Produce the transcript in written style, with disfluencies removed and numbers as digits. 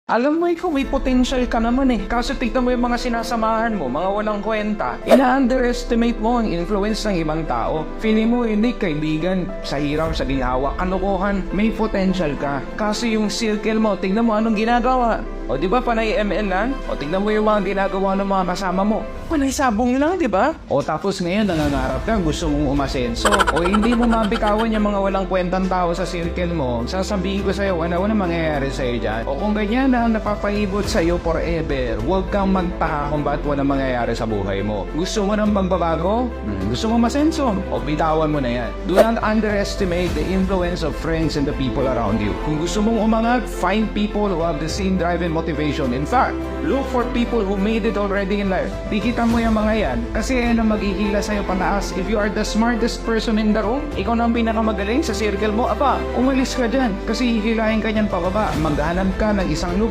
Alam mo, ikaw may potential ka naman eh. Kaso tignan mo yung mga sinasamahan mo, mga walang kwenta. Ina-underestimate mo ang influence ng ibang tao. Feeling mo, hindi kaibigan, sa hirap, sa ginawa, kalokohan, may potential ka. Kaso yung circle mo, tignan mo anong ginagawa. O di ba panay ML lang? O tignan mo yung mga ginagawa ng mga kasama mo. Panay sabong lang, di ba? O tapos ngayon nangangarap ka, gusto mong umasenso. O hindi mo mabikawan yung mga walang kwentang tao sa circle mo. Sasabihin ko sa'yo, ano mangyayari sa'yo dyan. O kung ganyan na napapaibot sa'yo forever, huwag kang magtaka kung ba't walang mangyayari sa buhay mo. Gusto mo ng magbabago? Gusto mo masenso? O bitawan mo na yan. Do not underestimate the influence of friends and the people around you. Kung gusto mong umangat, find people who have the same drive and motivation. In fact, look for people who made it already in life. Dikitan mo yung mga yan kasi yan ang magigila sa'yo pataas. If you are the smartest person in the room, ikaw na ang pinakamagaling sa circle mo, umalis ka dyan kasi hihilahin ka niyan pababa. Maghanap ka ng isang lugar